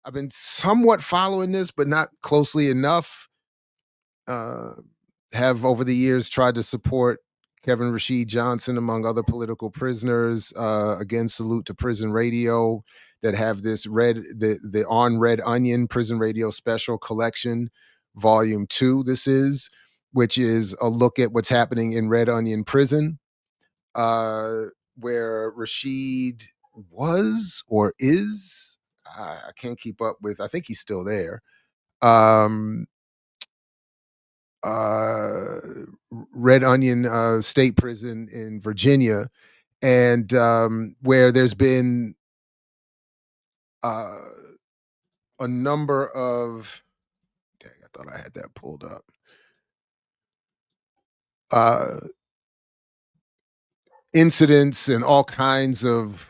I've been somewhat following this, but not closely enough. Uh, have over the years tried to support Kevin Rashid Johnson among other political prisoners. Again, salute to Prison Radio that have this the On Red Onion Prison Radio Special Collection, Volume 2. This is, which is a look at what's happening in Red Onion Prison, where Rashid was or is. I can't keep up with. I think he's still there. Um, Red Onion State Prison in Virginia, and where there's been uh, a number of. Dang, I thought I had that pulled up. Incidents and all kinds of.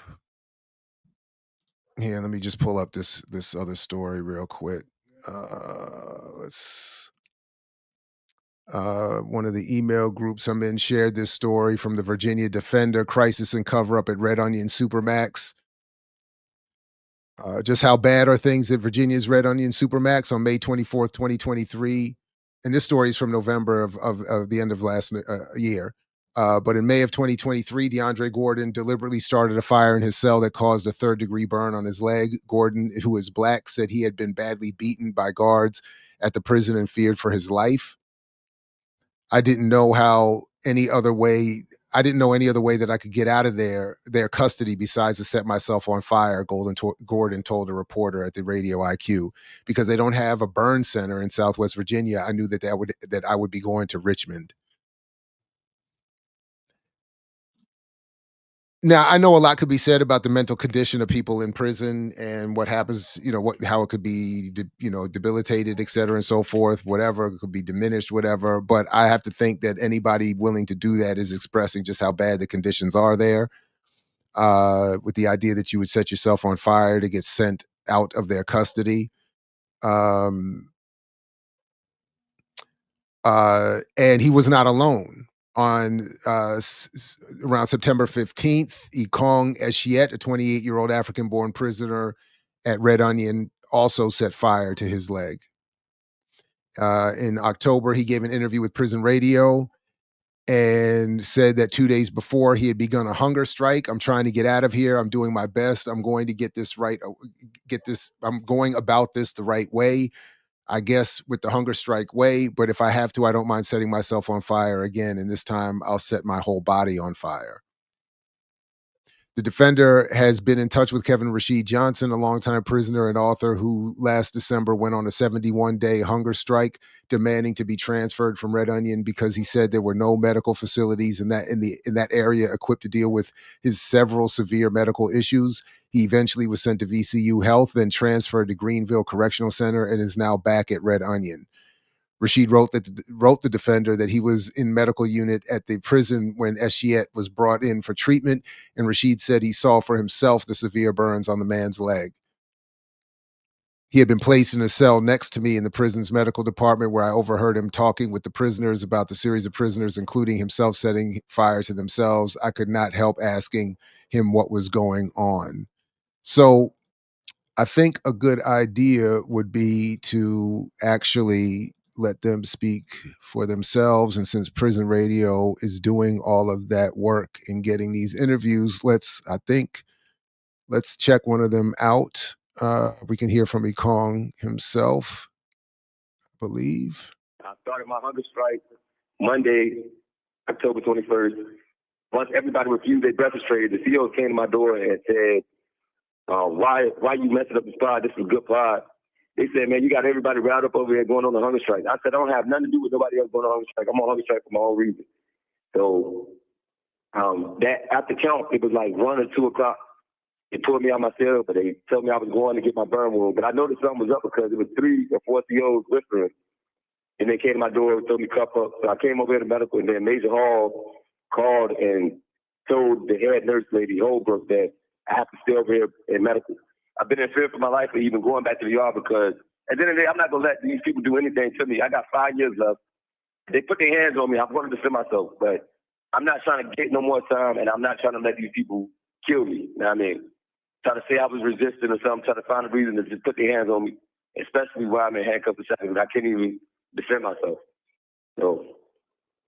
Here, let me just pull up this other story real quick. Let's. One of the email groups I'm in shared this story from the Virginia Defender: crisis and cover up at Red Onion Supermax. Just how bad are things at Virginia's Red Onion Supermax on May 24th, 2023? And this story is from November of the end of last year. But in May of 2023, DeAndre Gordon deliberately started a fire in his cell that caused a third-degree burn on his leg. Gordon, who is black, said he had been badly beaten by guards at the prison and feared for his life. I didn't know any other way that I could get out of their custody besides to set myself on fire, Gordon told a reporter at the Radio IQ. Because they don't have a burn center in Southwest Virginia, I knew that I would be going to Richmond. Now, I know a lot could be said about the mental condition of people in prison and what happens, how it could be, debilitated, et cetera, and so forth, whatever, it could be diminished, whatever. But I have to think that anybody willing to do that is expressing just how bad the conditions are there, with the idea that you would set yourself on fire to get sent out of their custody. And he was not alone. On around September 15th, Ikong Eshiet, a 28-year-old African-born prisoner at Red Onion, also set fire to his leg. In October, he gave an interview with Prison Radio and said that 2 days before he had begun a hunger strike. I'm trying to get out of here. I'm doing my best. I'm going to get this right. I'm going about this the right way. I guess with the hunger strike way, but if I have to, I don't mind setting myself on fire again. And this time I'll set my whole body on fire. The Defender has been in touch with Kevin Rashid Johnson, a longtime prisoner and author who last December went on a 71-day hunger strike demanding to be transferred from Red Onion because he said there were no medical facilities in that area equipped to deal with his several severe medical issues. He eventually was sent to VCU Health, then transferred to Greenville Correctional Center, and is now back at Red Onion. Rashid wrote the Defender that he was in medical unit at the prison when Eshiet was brought in for treatment, and Rashid said he saw for himself the severe burns on the man's leg. He had been placed in a cell next to me in the prison's medical department, where I overheard him talking with the prisoners about the series of prisoners, including himself setting fire to themselves. I could not help asking him what was going on. So I think a good idea would be to actually let them speak for themselves. And since Prison Radio is doing all of that work in getting these interviews, let's check one of them out. We can hear from Ikong himself, I believe. I started my hunger strike Monday, October 21st. Once everybody refused their breakfast tray, the CEOs came to my door and said, why you messing up the spot? This is a good pod. They said, man, you got everybody riled up over here going on a hunger strike. I said, I don't have nothing to do with nobody else going on a hunger strike. I'm on a hunger strike for my own reason. So that after count, it was like 1 or 2 o'clock. They pulled me out my cell, but they told me I was going to get my burn wound. But I noticed something was up because it was 3 or 4 COs whispering. And they came to my door and told me cuff up. So I came over here to medical, and then Major Hall called and told the head nurse lady, Holbrook, that I have to stay over here in medical. I've been in fear for my life for even going back to the yard because at the end of the day, I'm not going to let these people do anything to me. I got 5 years left. They put their hands on me. I'm going to defend myself, but I'm not trying to get no more time, and I'm not trying to let these people kill me. You know what I mean? try to say I was resisting or something, try to find a reason to just put their hands on me, especially while I'm in handcuffs and shackles. I can't even defend myself. So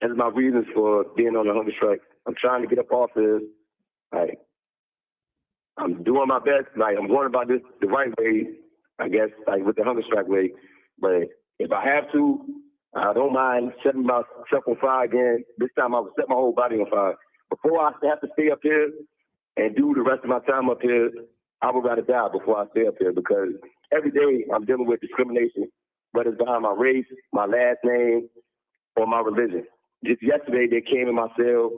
that's my reasons for being on the hunger strike. I'm trying to get up off this. Like, I'm doing my best. Like, I'm going about this the right way, I guess, like with the hunger strike way. But if I have to, I don't mind setting myself on fire again. This time I will set my whole body on fire. Before I have to stay up here and do the rest of my time up here, I would rather die before I stay up here, because every day I'm dealing with discrimination, whether it's behind my race, my last name, or my religion. Just yesterday, they came in my cell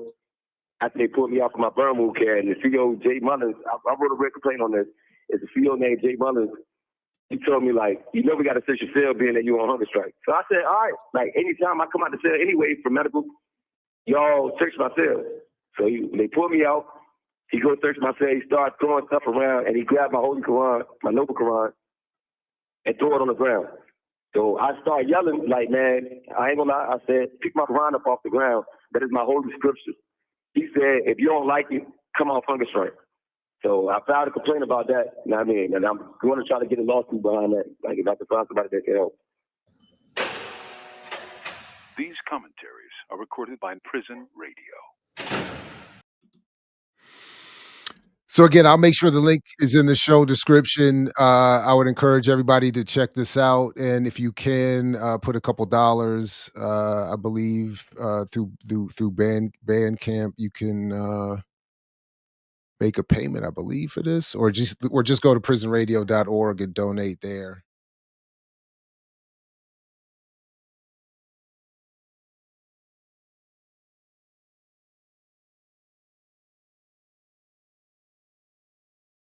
after they put me off of my burn wound care, and the CEO, Jay Mullins, I wrote a written complaint on this. It's a CEO named Jay Mullins. He told me, like, you know, we got to search your cell being that you're on hunger strike. So I said, all right, like, anytime I come out the cell anyway for medical, y'all search my cell. So they pulled me out. He goes search my cell. He started throwing stuff around, and he grabbed my Holy Quran, my Noble Quran, and threw it on the ground. So I started yelling, like, man, I ain't gonna lie. I said, pick my Quran up off the ground. That is my holy scripture. He said, if you don't like it, come off hunger strike. So I filed a complaint about that. You know what I mean? And I'm going to try to get a lawsuit behind that. Like, if I can find somebody that can help. These commentaries are recorded by Prison Radio. So again, I'll make sure the link is in the show description. I would encourage everybody to check this out, and if you can, put a couple dollars, I believe, through Bandcamp, you can make a payment, I believe, for this, or just go to prisonradio.org and donate there.